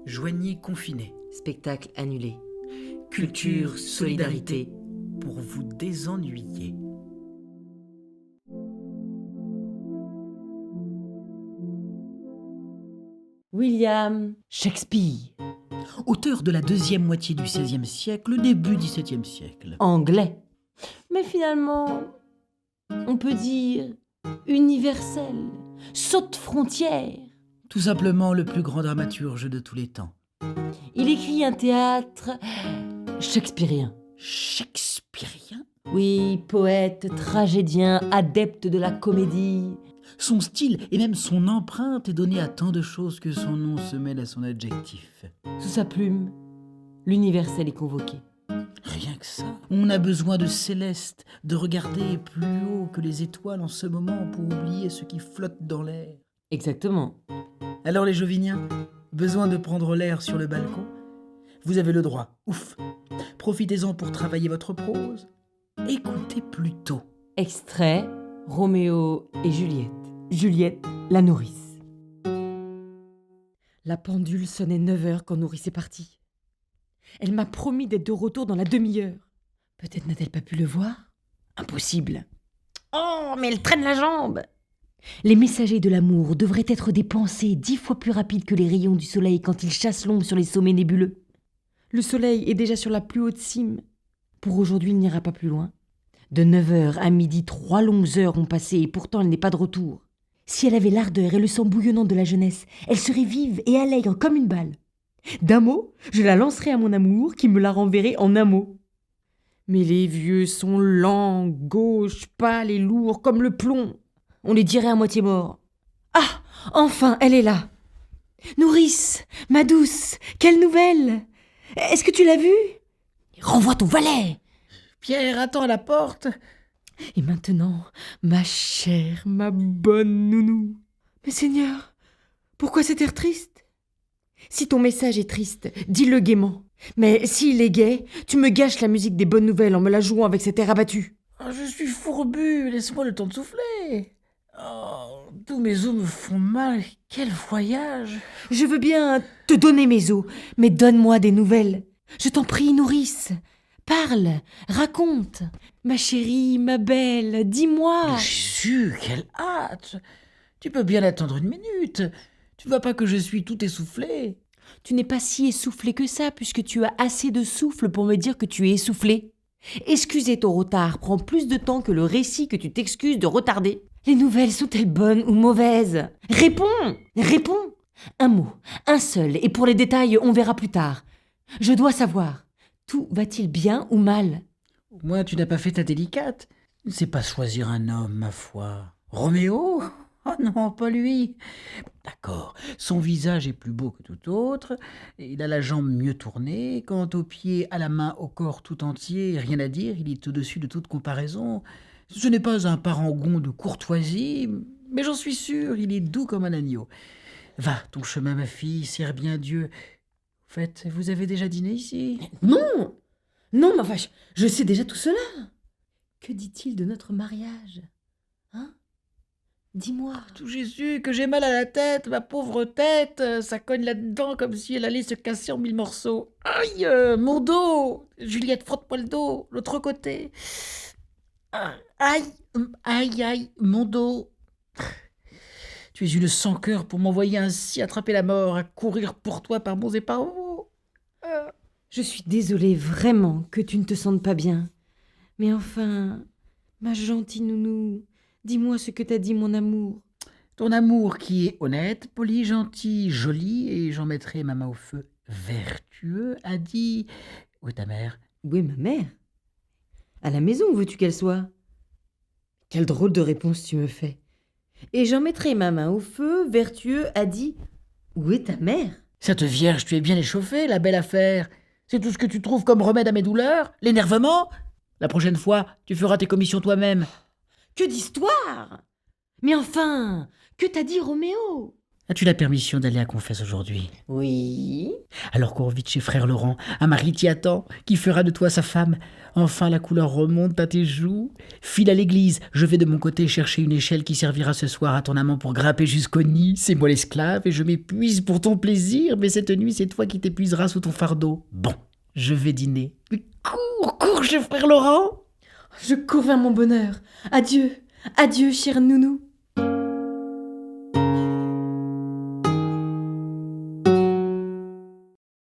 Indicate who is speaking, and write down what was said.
Speaker 1: Joignez confiné.
Speaker 2: Spectacle annulé.
Speaker 1: Culture, solidarité, pour vous désennuyer.
Speaker 2: William Shakespeare.
Speaker 1: Auteur de la deuxième moitié du XVIe siècle, début XVIIe siècle.
Speaker 2: Anglais. Mais finalement, on peut dire universel, saute frontière.
Speaker 1: Tout simplement le plus grand dramaturge de tous les temps.
Speaker 2: Il écrit un théâtre shakespearien.
Speaker 1: Shakespearien ?
Speaker 2: Oui, poète, tragédien, adepte de la comédie.
Speaker 1: Son style et même son empreinte est donné à tant de choses que son nom se mêle à son adjectif.
Speaker 2: Sous sa plume, l'universel est convoqué.
Speaker 1: Rien que ça. On a besoin de céleste, de regarder plus haut que les étoiles en ce moment pour oublier ce qui flotte dans l'air.
Speaker 2: Exactement.
Speaker 1: Alors les Joviniens, besoin de prendre l'air sur le balcon ? Vous avez le droit, ouf. Profitez-en pour travailler votre prose. Écoutez plutôt.
Speaker 2: Extrait, Roméo et Juliette. Juliette, la nourrice. La pendule sonnait 9h quand Nourrice est partie. Elle m'a promis d'être de retour dans la demi-heure. Peut-être n'a-t-elle pas pu le voir ? Impossible. Oh, mais elle traîne la jambe ! Les messagers de l'amour devraient être des pensées 10 fois plus rapides que les rayons du soleil quand ils chassent l'ombre sur les sommets nébuleux. Le soleil est déjà sur la plus haute cime. Pour aujourd'hui, il n'ira pas plus loin. De 9h à midi, 3 longues heures ont passé et pourtant elle n'est pas de retour. Si elle avait l'ardeur et le sang bouillonnant de la jeunesse, elle serait vive et allègre comme une balle. D'un mot, je la lancerai à mon amour qui me la renverrait en un mot. Mais les vieux sont lents, gauches, pâles et lourds comme le plomb. On les dirait à moitié morts. Ah, enfin, elle est là. Nourrice, ma douce, quelle nouvelle ? Est-ce que tu l'as vue ? Renvoie ton valet.
Speaker 1: Pierre, attends à la porte.
Speaker 2: Et maintenant, ma chère, ma bonne nounou. Mais Seigneur, pourquoi cet air triste ? Si ton message est triste, dis-le gaiement. Mais s'il est gai, tu me gâches la musique des bonnes nouvelles en me la jouant avec cet air abattu.
Speaker 1: Oh, je suis fourbu, laisse-moi le temps de souffler. Oh, tous mes os me font mal, quel voyage.
Speaker 2: Je veux bien te donner mes os, mais donne-moi des nouvelles. Je t'en prie, nourrice. Parle, raconte. Ma chérie, ma belle, dis-moi.
Speaker 1: Jésus, quelle hâte. Tu peux bien attendre une minute. Tu vois pas que je suis tout essoufflé.
Speaker 2: Tu n'es pas si essoufflé que ça, puisque tu as assez de souffle pour me dire que tu es essoufflé. Excuser ton retard prend plus de temps que le récit que tu t'excuses de retarder. Les nouvelles sont-elles bonnes ou mauvaises ? Réponds ! Réponds ! Un mot, un seul, et pour les détails, on verra plus tard. Je dois savoir, tout va-t-il bien ou mal ?
Speaker 1: Au moins, tu n'as pas fait ta délicate. Tu ne sais pas choisir un homme, ma foi. Roméo ? Oh non, pas lui. D'accord, son visage est plus beau que tout autre, il a la jambe mieux tournée, quant aux pieds, à la main, au corps tout entier, rien à dire, il est au-dessus de toute comparaison. Ce n'est pas un parangon de courtoisie, mais j'en suis sûr, il est doux comme un agneau. Va ton chemin, ma fille, serre bien Dieu. En fait, vous avez déjà dîné ici ?
Speaker 2: Non ! Non, mais enfin, je sais déjà tout cela. Que dit-il de notre mariage ? Hein ? Dis-moi.
Speaker 1: Tout Jésus, que j'ai mal à la tête, ma pauvre tête, ça cogne là-dedans comme si elle allait se casser en 1000 morceaux. Aïe, mon dos. Juliette, frotte-moi le dos, l'autre côté. Aïe, aïe, mon dos. Tu es une sans-cœur pour m'envoyer ainsi attraper la mort, à courir pour toi par bons et par maux.
Speaker 2: Je suis désolée vraiment que tu ne te sentes pas bien. Mais enfin, ma gentille nounou, dis-moi ce que t'a dit mon amour.
Speaker 1: Ton amour qui est honnête, poli, gentil, joli, et j'en mettrai ma main au feu, vertueux, a dit... Où est ta mère ?
Speaker 2: Où est ma mère ? À la maison, où veux-tu qu'elle soit ? Quelle drôle de réponse tu me fais. Et j'en mettrai ma main au feu, vertueux, a dit... Où est ta mère ?
Speaker 1: Cette vierge, tu es bien échauffée, la belle affaire. C'est tout ce que tu trouves comme remède à mes douleurs ? L'énervement ? La prochaine fois, tu feras tes commissions toi-même.
Speaker 2: Que d'histoire ! Mais enfin, que t'a dit Roméo ?
Speaker 1: As-tu la permission d'aller à Confesse aujourd'hui?
Speaker 2: Oui.
Speaker 1: Alors cours vite chez frère Laurent, un mari t'y attend, qui fera de toi sa femme. Enfin la couleur remonte à tes joues. File à l'église, je vais de mon côté chercher une échelle qui servira ce soir à ton amant pour grimper jusqu'au nid. C'est moi l'esclave et je m'épuise pour ton plaisir, mais cette nuit c'est toi qui t'épuiseras sous ton fardeau. Bon, je vais dîner. Mais cours chez frère Laurent.
Speaker 2: Je cours vers mon bonheur. Adieu, adieu, cher nounou.